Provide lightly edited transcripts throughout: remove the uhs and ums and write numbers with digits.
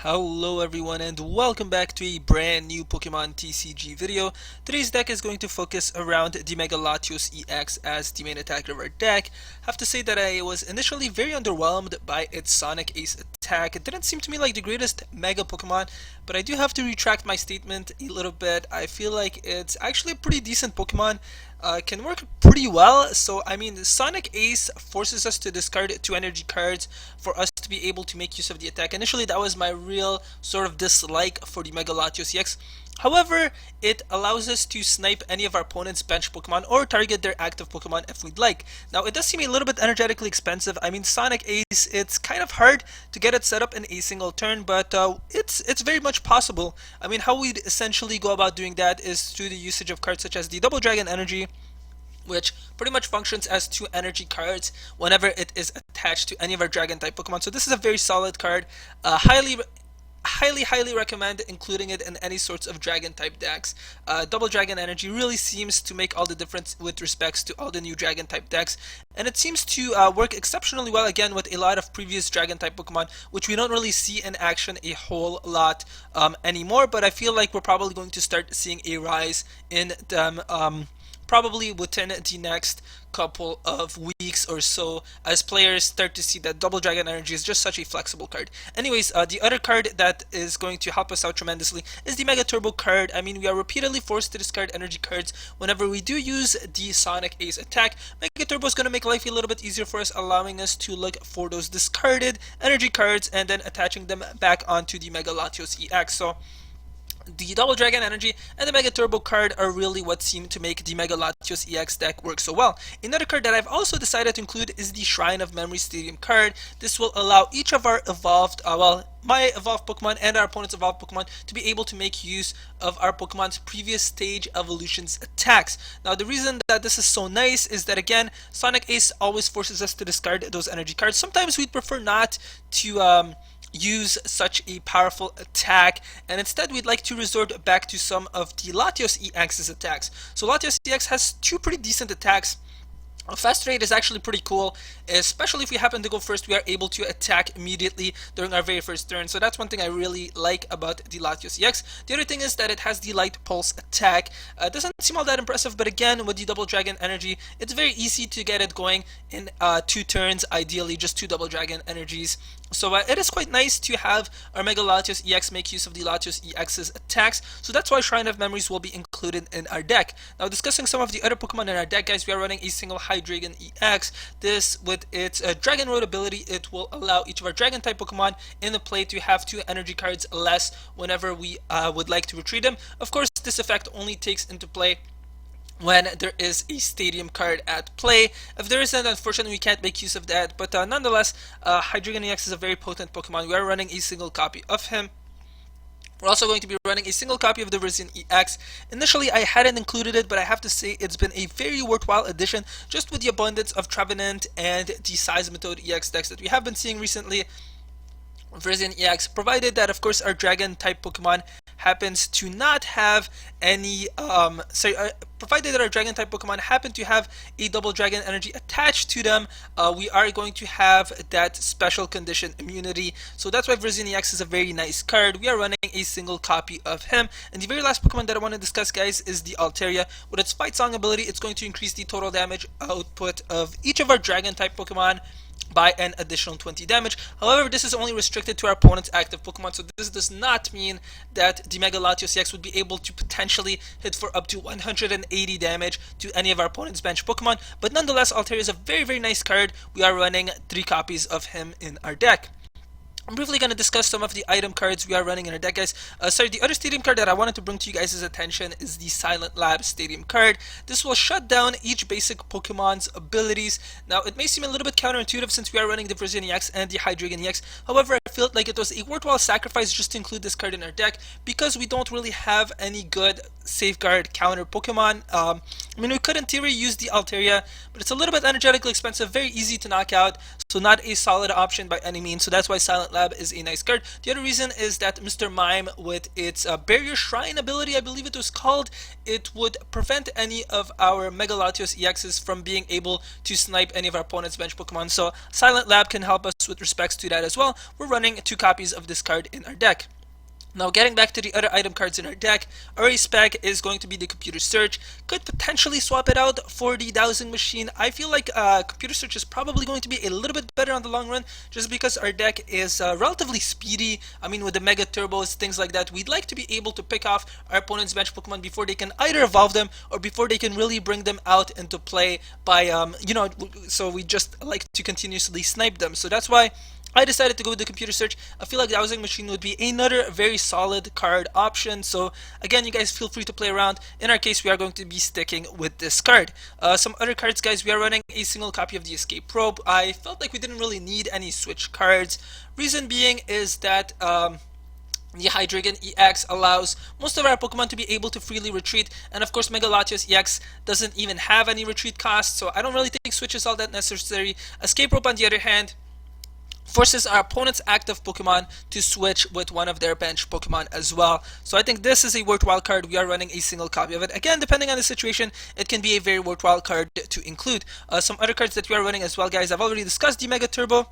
Hello everyone and welcome back to a brand new Pokemon TCG video. Today's deck is going to focus around the Mega Latios EX as the main attacker of our deck. Have to say that I was initially very underwhelmed by its Sonic Ace attack. It didn't seem to me like the greatest Mega Pokemon, but I do have to retract my statement a little bit. I feel like it's actually a pretty decent Pokemon. Can work pretty well. So I mean, Sonic Ace forces us to discard 2 energy cards for us to be able to make use of the attack. Initially, that was my real sort of dislike for the Mega Latios EX. However, it allows us to snipe any of our opponent's bench Pokemon or target their active Pokemon if we'd like. Now, it does seem a little bit energetically expensive. I mean, Sonic Ace, it's kind of hard to get it set up in a single turn, but it's very much possible. I mean, how we'd essentially go about doing that is through the usage of cards such as the Double Dragon Energy, which pretty much functions as 2 energy cards whenever it is attached to any of our dragon type Pokemon. So this is a very solid card. Highly recommend including it in any sorts of dragon type decks. Double Dragon Energy really seems to make all the difference with respects to all the new dragon type decks, and it seems to work exceptionally well again with a lot of previous dragon type Pokemon, which we don't really see in action a whole lot anymore, but I feel like we're probably going to start seeing a rise in them probably within the next couple of weeks or so, as players start to see that Double Dragon Energy is just such a flexible card. Anyways, the other card that is going to help us out tremendously is the Mega Turbo card. I mean, we are repeatedly forced to discard energy cards whenever we do use the Sonic Ace attack. Mega Turbo is going to make life a little bit easier for us, allowing us to look for those discarded energy cards and then attaching them back onto the Mega Latios EX. So the Double Dragon Energy and the Mega Turbo card are really what seem to make the Mega Latios EX deck work so well. Another card that I've also decided to include is the Shrine of Memory Stadium card. This will allow each of our evolved, my evolved Pokemon and our opponent's evolved Pokemon to be able to make use of our Pokemon's previous stage evolutions attacks. Now, the reason that this is so nice is that, again, Sonic Ace always forces us to discard those energy cards. Sometimes we'd prefer not to use such a powerful attack, and instead we'd like to resort back to some of the Latios EX's attacks. So Latios EX has two pretty decent attacks. Fast rate is actually pretty cool, especially if we happen to go first. We are able to attack immediately during our very first turn, so that's one thing I really like about the Latios EX. The other thing is that it has the Light Pulse attack. It doesn't seem all that impressive, but again, with the Double Dragon Energy, it's very easy to get it going in 2 turns, ideally just 2 Double Dragon Energies. So it is quite nice to have our Mega Latios EX make use of the Latios EX's attacks, so that's why Shrine of Memories will be included in our deck. Now, discussing some of the other Pokemon in our deck, guys, we are running a single Hydreigon EX. This, with its Dragon Road ability, it will allow each of our Dragon type Pokemon in the play to have 2 energy cards less whenever we would like to retreat them. Of course, this effect only takes into play when there is a stadium card at play. If there isn't, unfortunately we can't make use of that, but nonetheless, Hydreigon EX is a very potent Pokemon. We are running a single copy of him. We're also going to be running a single copy of the Virizion EX. Initially, I hadn't included it, but I have to say it's been a very worthwhile addition, just with the abundance of Trevenant and the Seismitoad EX decks that we have been seeing recently. Virizion EX, provided that, of course, our Dragon type Pokemon happens to not have any, provided that our Dragon type Pokemon happen to have a Double Dragon Energy attached to them, we are going to have that special condition immunity. So that's why Virizion EX is a very nice card. We are running a single copy of him. And the very last Pokemon that I want to discuss, guys, is the Altaria. With its Fight Song ability, it's going to increase the total damage output of each of our Dragon type Pokemon by an additional 20 damage. However, this is only restricted to our opponent's active Pokemon, so this does not mean that the Mega Latios EX would be able to potentially hit for up to 180 damage to any of our opponent's bench Pokemon. But nonetheless, Altaria is a very nice card. We are running 3 copies of him in our deck. I'm briefly going to discuss some of the item cards we are running in our deck, guys. The other stadium card that I wanted to bring to you guys' attention is the Silent Lab stadium card. This will shut down each basic Pokemon's abilities. Now, it may seem a little bit counterintuitive since we are running the Virizion EX and the Hydreigon EX. However, I felt like it was a worthwhile sacrifice just to include this card in our deck because we don't really have any good safeguard counter Pokemon. I mean, we could in theory use the Altaria, but it's a little bit energetically expensive, very easy to knock out, so not a solid option by any means. So that's why Silent Lab is a nice card. The other reason is that Mr. Mime, with its Barrier Shrine ability, I believe it was called, it would prevent any of our Mega Latios EXs from being able to snipe any of our opponent's bench Pokemon. So Silent Lab can help us with respects to that as well. We're running running 2 copies of this card in our deck. Now getting back to the other item cards in our deck, our ace spec is going to be the Computer Search. Could potentially swap it out for the Dowsing Machine. I feel like Computer Search is probably going to be a little bit better on the long run, just because our deck is relatively speedy. I mean, with the Mega Turbos, things like that, we'd like to be able to pick off our opponent's bench Pokemon before they can either evolve them or before they can really bring them out into play by, you know, so we just like to continuously snipe them. So that's why I decided to go with the Computer Search. I feel like the Dowsing Machine would be another very solid card option. So again, you guys feel free to play around. In our case, we are going to be sticking with this card. Some other cards, guys, we are running a single copy of the Escape Probe. I felt like we didn't really need any switch cards. Reason being is that the Hydreigon EX allows most of our Pokemon to be able to freely retreat, and of course Mega Latios EX doesn't even have any retreat cost, so I don't really think switch is all that necessary. Escape Rope, on the other hand, forces our opponent's active Pokemon to switch with one of their bench Pokemon as well. So I think this is a worthwhile card. We are running a single copy of it. Again, depending on the situation, it can be a very worthwhile card to include. Some other cards that we are running as well, guys, I've already discussed the Mega Turbo.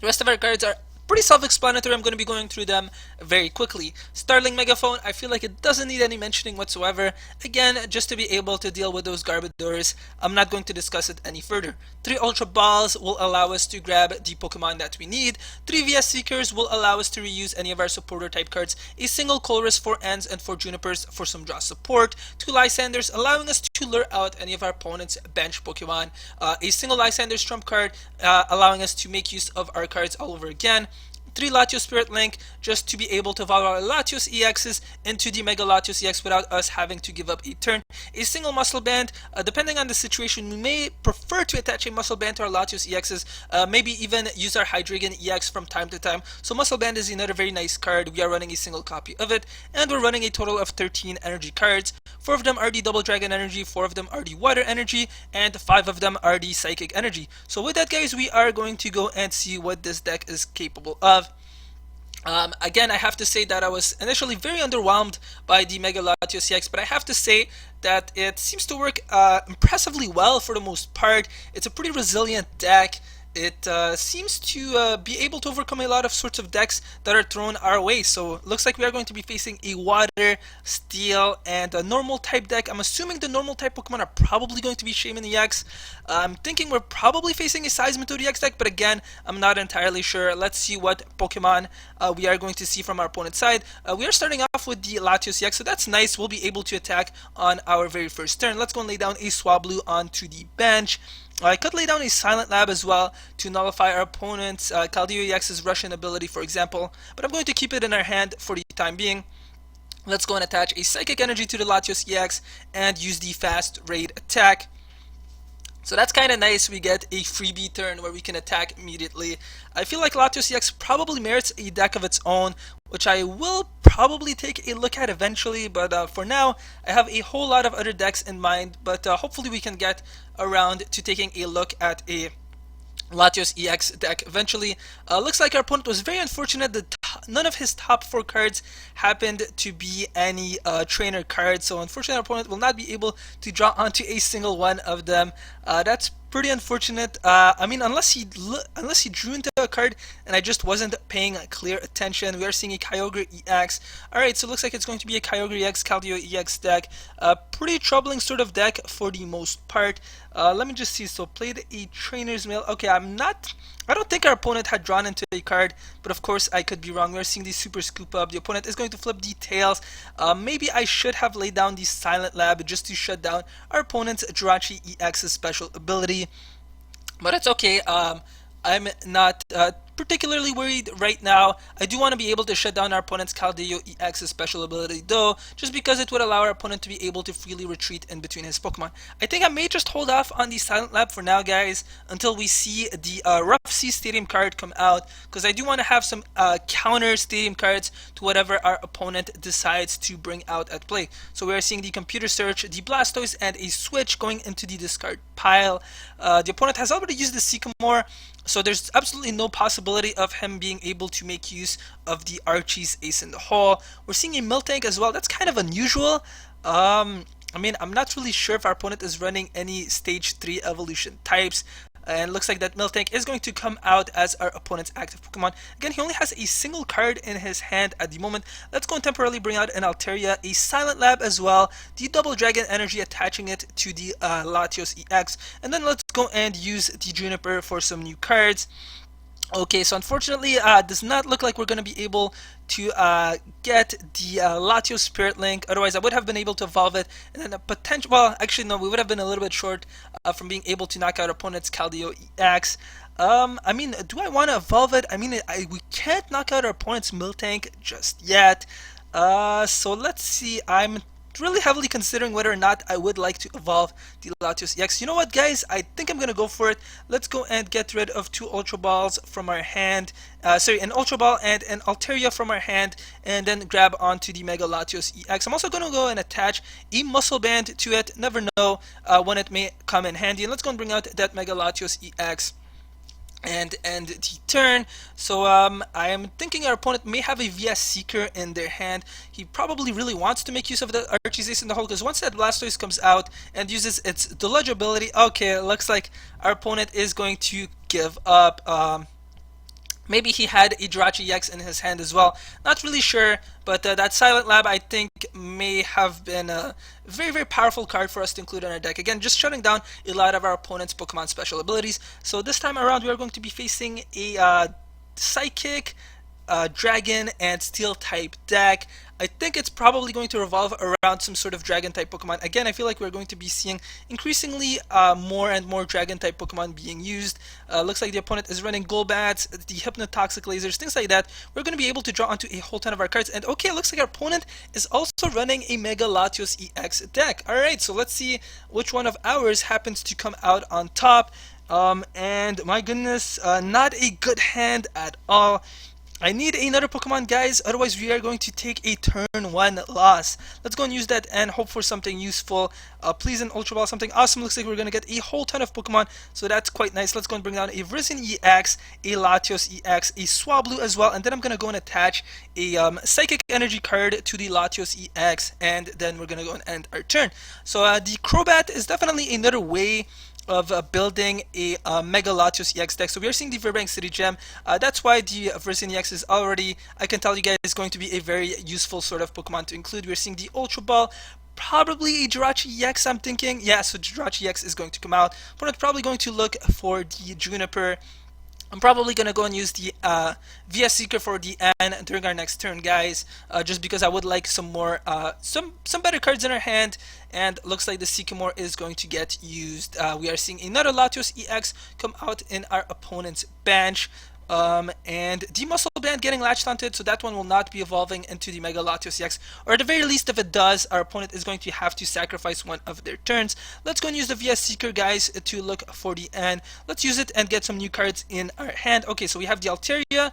The rest of our cards are pretty self-explanatory. I'm going to be going through them very quickly. Starling Megaphone, I feel like it doesn't need any mentioning whatsoever. Again, just to be able to deal with those Garbodors, I'm not going to discuss it any further. 3 Ultra Balls will allow us to grab the Pokemon that we need. 3 VS Seekers will allow us to reuse any of our supporter type cards. A single Colress, 4 Ends, and 4 Junipers for some draw support. 2 Lysanders, allowing us to lure out any of our opponent's bench Pokemon. A single Lysander's trump card, allowing us to make use of our cards all over again. 3 Latios Spirit Link, just to be able to evolve our Latios EXs into the Mega Latios EX without us having to give up a turn. A single Muscle Band, depending on the situation, we may prefer to attach a Muscle Band to our Latios EXs, maybe even use our Hydreigon EX from time to time. So Muscle Band is another very nice card. We are running a single copy of it, and we're running a total of 13 energy cards. 4 of them are the Double Dragon Energy, 4 of them are the Water Energy, and 5 of them are the Psychic Energy. So with that, guys, we are going to go and see what this deck is capable of. Again, I have to say that I was initially very underwhelmed by the Mega Latios EX, but I have to say that it seems to work impressively well for the most part. It's a pretty resilient deck. It seems to be able to overcome a lot of sorts of decks that are thrown our way. So it looks like we are going to be facing a Water, Steel, and a Normal type deck. I'm assuming the Normal type Pokemon are probably going to be Shaymin EX. I'm thinking we're probably facing a Seismitoad EX deck, but again, I'm not entirely sure. Let's see what Pokemon we are going to see from our opponent's side. We are starting off with the Latios EX, so that's nice. We'll be able to attack on our very first turn. Let's go and lay down a Swablu onto the bench. I could lay down a Silent Lab as well to nullify our opponent's Keldeo EX's Russian ability, for example, but I'm going to keep it in our hand for the time being. Let's go and attach a Psychic Energy to the Latios EX and use the Fast Raid attack. So that's kind of nice. We get a freebie turn where we can attack immediately. I feel like Latios EX probably merits a deck of its own, which I will probably take a look at eventually, but for now I have a whole lot of other decks in mind, but hopefully we can get around to taking a look at a Latios EX deck eventually. Looks like our opponent was very unfortunate that none of his top 4 cards happened to be any trainer cards, so unfortunately our opponent will not be able to draw onto a single one of them. That's pretty unfortunate. I mean, unless he drew into a card and I just wasn't paying clear attention. We are seeing a Kyogre EX. Alright, so it looks like it's going to be a Kyogre EX, Keldeo EX deck. Pretty troubling sort of deck for the most part. Let me just see. So played a Trainer's Mail. Okay, I don't think our opponent had drawn into a card, but of course I could be wrong. We're seeing the Super Scoop Up. The opponent is going to flip the Tails. Maybe I should have laid down the Silent Lab just to shut down our opponent's Jirachi EX's special ability. But it's okay. I'm not particularly worried right now. I do want to be able to shut down our opponent's Keldeo EX's special ability though, just because it would allow our opponent to be able to freely retreat in between his Pokemon. I think I may just hold off on the Silent Lab for now, guys, until we see the Rough Sea Stadium card come out, because I do want to have some counter Stadium cards to whatever our opponent decides to bring out at play. So we are seeing the Computer Search, the Blastoise, and a Switch going into the discard pile. The opponent has already used the Sycamore, so there's absolutely no possibility of him being able to make use of the Archie's Ace in the Hole. We're seeing a Miltank as well. That's kind of unusual. I mean, I'm not really sure if our opponent is running any Stage 3 evolution types. And looks like that Miltank is going to come out as our opponent's active Pokemon. Again, he only has a single card in his hand at the moment. Let's go and temporarily bring out an Altaria, a Silent Lab as well, the Double Dragon Energy, attaching it to the Latios EX. And then let's go and use the Juniper for some new cards. Okay, so unfortunately, does not look like we're going to be able to get the Latios Spirit Link. Otherwise, I would have been able to evolve it, and then a potential. Well, actually, no, we would have been a little bit short from being able to knock out opponent's Keldeo EX. I mean, do I want to evolve it? I mean, we can't knock out our opponent's Miltank just yet. So let's see. I'm really heavily considering whether or not I would like to evolve the Latios EX. You know what, guys? I think I'm gonna go for it. Let's go and get rid of 2 Ultra Balls from our hand. Sorry, an Ultra Ball and an Altaria from our hand, and then grab onto the Mega Latios EX. I'm also gonna go and attach a Muscle Band to it. Never know when it may come in handy. And let's go and bring out that Mega Latios EX and end the turn. So I am thinking our opponent may have a VS Seeker in their hand. He probably really wants to make use of the Archie's Ace in the hole, because once that Blastoise comes out and uses its Deluge ability, okay, it looks like our opponent is going to give up. Maybe he had a Jirachi EX in his hand as well. Not really sure, but that Silent Lab, I think, may have been a very, very powerful card for us to include in our deck. Again, just shutting down a lot of our opponent's Pokemon special abilities. So this time around, we are going to be facing a Psychic, Dragon, and Steel type deck. I think it's probably going to revolve around some sort of Dragon type Pokemon. Again, I feel like we're going to be seeing increasingly more and more Dragon type Pokemon being used. Looks like the opponent is running Golbats, the Hypnotoxic Lasers, things like that. We're going to be able to draw onto a whole ton of our cards. And okay, it looks like our opponent is also running a Mega Latios EX deck. Alright, so let's see which one of ours happens to come out on top. And my goodness, not a good hand at all. I need another Pokemon, guys, otherwise we are going to take a turn 1 loss. Let's go and use that and hope for something useful. Please an Ultra Ball, something awesome. Looks like we're going to get a whole ton of Pokemon, so that's quite nice. Let's go and bring down a Virizion EX, a Latios EX, a Swablu as well, and then I'm going to go and attach a Psychic Energy card to the Latios EX, and then we're going to go and end our turn. So the Crobat is definitely another way of building a Mega Latios EX deck. So we are seeing the Verbank City Gem. That's why the Virizion EX is already, I can tell you guys, is going to be a very useful sort of Pokemon to include. We're seeing the Ultra Ball, probably a Jirachi EX, I'm thinking. Yeah, so Jirachi EX is going to come out. But I'm probably going to look for the Juniper. I'm probably going to go and use the VS Seeker for the N during our next turn, guys, just because I would like some more, some better cards in our hand, and looks like the Sycamore is going to get used. We are seeing another Latios EX come out in our opponent's bench. And the Muscle Band getting latched onto it, so that one will not be evolving into the Mega Latios EX, or at the very least, if it does, our opponent is going to have to sacrifice one of their turns. Let's go and use the VS Seeker, guys, to look for the N. Let's use it and get some new cards in our hand. Okay, so we have the Altaria.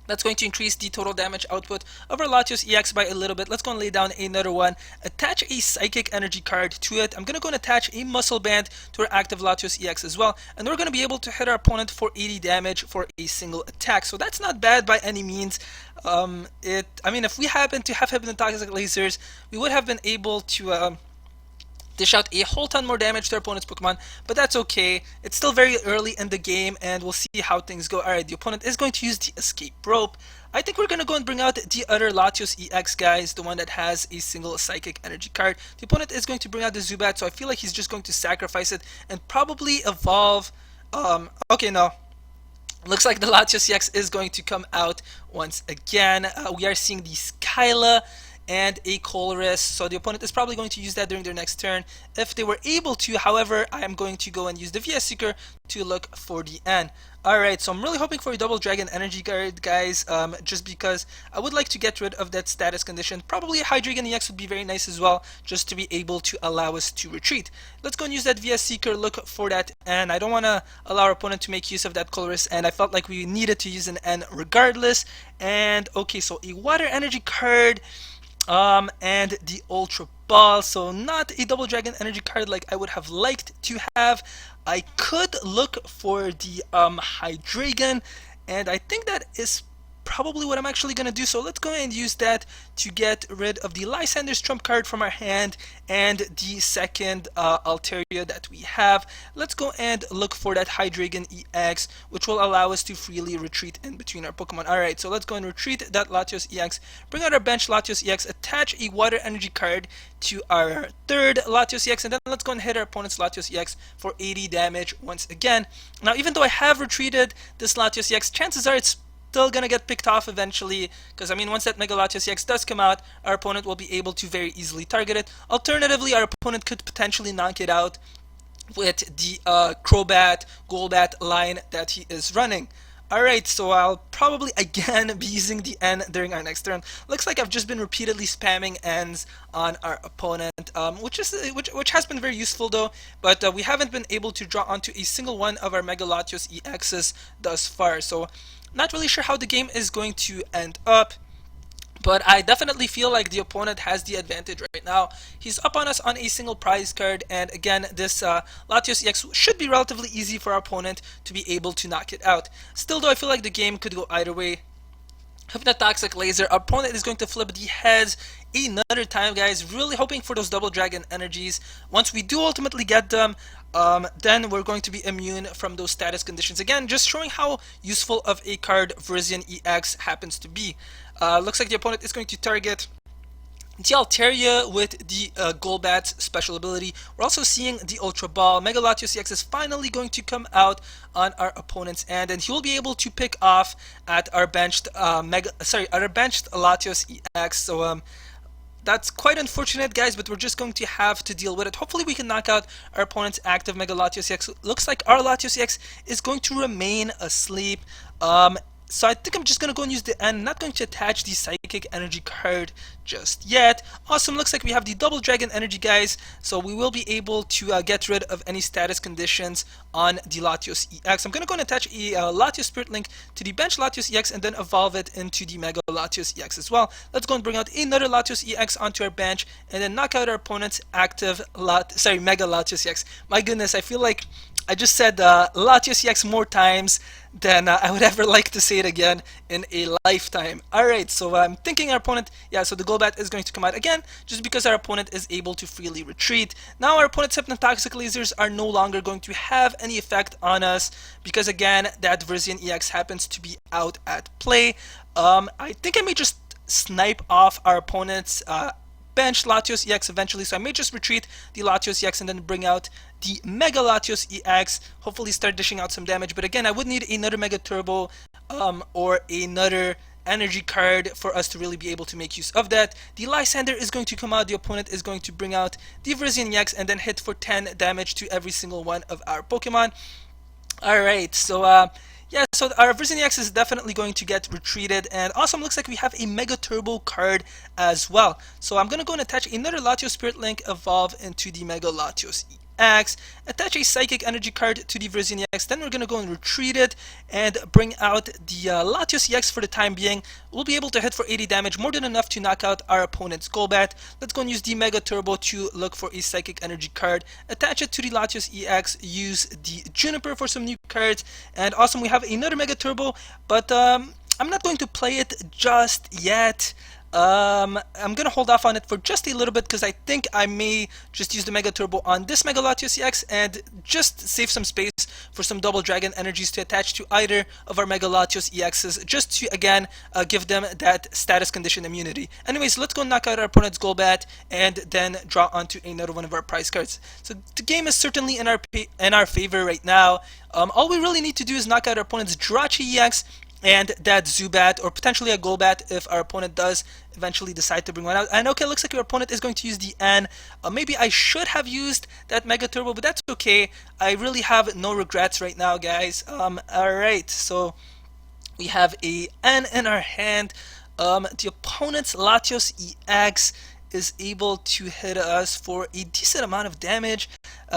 That's going to increase the total damage output of our Latios EX by a little bit. Let's go and lay down another one. Attach a Psychic Energy card to it. I'm going to go and attach a Muscle Band to our active Latios EX as well. And we're going to be able to hit our opponent for 80 damage for a single attack. So that's not bad by any means. I mean, if we happen to have Hypnotoxic Lasers, we would have been able to dish out a whole ton more damage to our opponent's Pokemon, but that's okay. It's still very early in the game, and we'll see how things go. Alright, the opponent is going to use the Escape Rope. I think we're going to go and bring out the other Latios EX, guys, the one that has a single Psychic Energy card. The opponent is going to bring out the Zubat, so I feel like he's just going to sacrifice it and probably evolve. Okay, no. Looks like the Latios EX is going to come out once again. We are seeing the Skyla and a Colress, so the opponent is probably going to use that during their next turn if they were able to. However, I am going to go and use the VS Seeker to look for the N. Alright, so I'm really hoping for a Double Dragon Energy card, guys, just because I would like to get rid of that status condition. Probably a Hydreigon EX would be very nice as well, just to be able to allow us to retreat. Let's go and use that VS Seeker, look for that N. I don't want to allow our opponent to make use of that Colress, and I felt like we needed to use an N regardless. And okay, so a Water Energy card, and the Ultra Ball, so not a Double Dragon Energy card like I would have liked to have. I could look for the Hydreigon, and I think that is probably what I'm actually gonna do. So let's go ahead and use that to get rid of the Lysander's trump card from our hand and the second Altaria that we have. Let's go and look for that Hydreigon EX, which will allow us to freely retreat in between our Pokemon. Alright, so let's go and retreat that Latios EX, bring out our bench Latios EX, attach a water energy card to our third Latios EX, and then let's go and hit our opponent's Latios EX for 80 damage once again. Now, even though I have retreated this Latios EX, chances are it's still gonna get picked off eventually, because I mean, once that Mega Latios EX does come out, our opponent will be able to very easily target it. Alternatively, our opponent could potentially knock it out with the Crobat, Golbat line that he is running. Alright, so I'll probably again be using the N during our next turn. Looks like I've just been repeatedly spamming Ns on our opponent, which has been very useful though, but we haven't been able to draw onto a single one of our Mega Latios EXs thus far, so not really sure how the game is going to end up. But I definitely feel like the opponent has the advantage right now. He's up on us on a single prize card, and again, this Latios EX should be relatively easy for our opponent to be able to knock it out. Still though, I feel like the game could go either way. Hypnotoxic Laser, our opponent is going to flip the heads another time, guys. Really hoping for those double dragon energies. Once we do ultimately get them, then we're going to be immune from those status conditions. Again, just showing how useful of a card Virizion EX happens to be. Looks like the opponent is going to target the Altaria with the Golbat's special ability. We're also seeing the Ultra Ball. Mega Latios EX is finally going to come out on our opponent's end, and he will be able to pick off at our benched Latios EX. So that's quite unfortunate, guys, but we're just going to have to deal with it. Hopefully we can knock out our opponent's active Mega Latios EX. Looks like our Latios EX is going to remain asleep. So I think I'm just going to go and use the N. I'm not going to attach the Psychic Energy card just yet. Awesome, looks like we have the Double Dragon Energy, guys. So we will be able to get rid of any status conditions on the Latios EX. I'm going to go and attach a Latios Spirit Link to the bench Latios EX and then evolve it into the Mega Latios EX as well. Let's go and bring out another Latios EX onto our bench and then knock out our opponent's active Mega Latios EX. My goodness, I feel like I just said Latios EX more times than I would ever like to say it again in a lifetime. Alright, so I'm thinking our opponent, so the Golbat is going to come out again, just because our opponent is able to freely retreat. Now our opponent's Hypnotoxic Lasers are no longer going to have any effect on us, because again, that Virizion EX happens to be out at play. I think I may just snipe off our opponent's bench Latios EX eventually, so I may just retreat the Latios EX and then bring out the Mega Latios EX, hopefully start dishing out some damage. But again, I would need another Mega Turbo or another energy card for us to really be able to make use of that. The Lysander is going to come out, the opponent is going to bring out the Virizion EX and then hit for 10 damage to every single one of our Pokemon. Alright, so so our Virizion EX is definitely going to get retreated, and awesome, looks like we have a Mega Turbo card as well. So I'm going to go and attach another Latios Spirit Link, evolve into the Mega Latios EX, attach a Psychic Energy card to the Virizion EX, then we're going to go and retreat it and bring out the Latios EX for the time being. We'll be able to hit for 80 damage, more than enough to knock out our opponent's Golbat. Let's go and use the Mega Turbo to look for a Psychic Energy card, attach it to the Latios EX, use the Juniper for some new cards, and awesome, we have another Mega Turbo, but I'm not going to play it just yet. I'm gonna hold off on it for just a little bit because I think I may just use the Mega Turbo on this Mega Latios EX and just save some space for some Double Dragon energies to attach to either of our Mega Latios EXs, just to again give them that status condition immunity. Anyways, let's go knock out our opponent's Golbat and then draw onto another one of our prize cards. So the game is certainly in our favor right now. All we really need to do is knock out our opponent's Jirachi EX and that Zubat, or potentially a Golbat if our opponent does eventually decide to bring one out. And okay, looks like your opponent is going to use the N. Maybe I should have used that Mega Turbo, but that's okay. I really have no regrets right now, guys. Alright, so we have a N in our hand. The opponent's Latios EX is able to hit us for a decent amount of damage.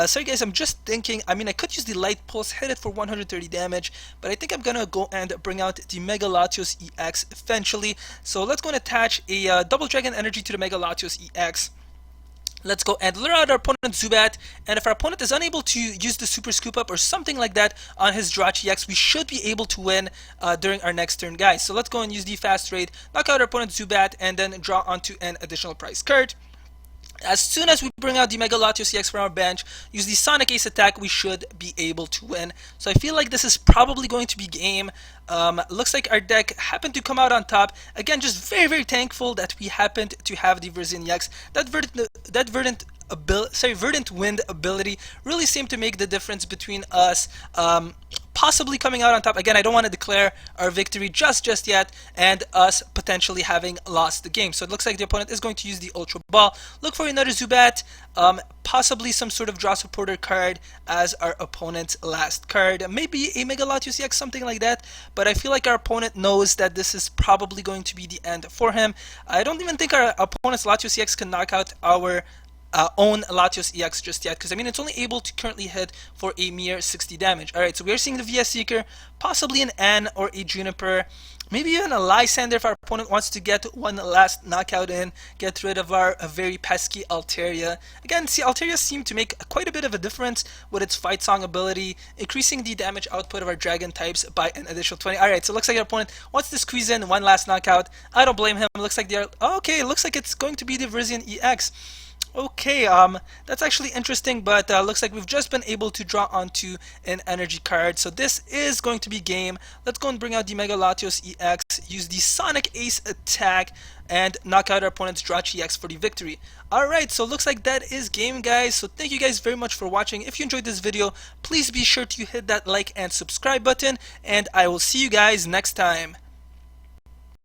Sorry guys, I'm just thinking, I mean, I could use the Light Pulse, hit it for 130 damage, but I think I'm gonna go and bring out the Mega Latios EX eventually. So let's go and attach a Double Dragon Energy to the Mega Latios EX. Let's go and lure out our opponent Zubat, and if our opponent is unable to use the Super Scoop Up or something like that on his Jirachi EX, we should be able to win during our next turn, guys. So let's go and use the Fast Trade, knock out our opponent Zubat, and then draw onto an additional prize card. As soon as we bring out the Mega Latios EX from our bench, use the Sonic Ace attack, we should be able to win. So I feel like this is probably going to be game. Looks like our deck happened to come out on top. Again, just very, very thankful that we happened to have the Verzian EX. That Verdant Wind ability really seemed to make the difference between us possibly coming out on top. Again, I don't want to declare our victory just yet, and us potentially having lost the game. So it looks like the opponent is going to use the Ultra Ball. Look for another Zubat, possibly some sort of draw supporter card as our opponent's last card. Maybe a Mega Latios EX, something like that. But I feel like our opponent knows that this is probably going to be the end for him. I don't even think our opponent's Latios EX can knock out our own Latios EX just yet, because I mean it's only able to currently hit for a mere 60 damage. Alright, so we are seeing the VS Seeker, possibly an N or a Juniper, maybe even a Lysander if our opponent wants to get one last knockout in, get rid of our very pesky Altaria. Again, see, Altaria seemed to make quite a bit of a difference with its Fight Song ability, increasing the damage output of our Dragon types by an additional 20. Alright, so it looks like our opponent wants to squeeze in one last knockout. I don't blame him. It looks like they're... okay, it looks like it's going to be the Verzian EX. Okay, that's actually interesting, but looks like we've just been able to draw onto an energy card. So this is going to be game. Let's go and bring out the Mega Latios EX, use the Sonic Ace attack, and knock out our opponent's Jirachi EX for the victory. Alright, so looks like that is game, guys. So thank you guys very much for watching. If you enjoyed this video, please be sure to hit that like and subscribe button, and I will see you guys next time.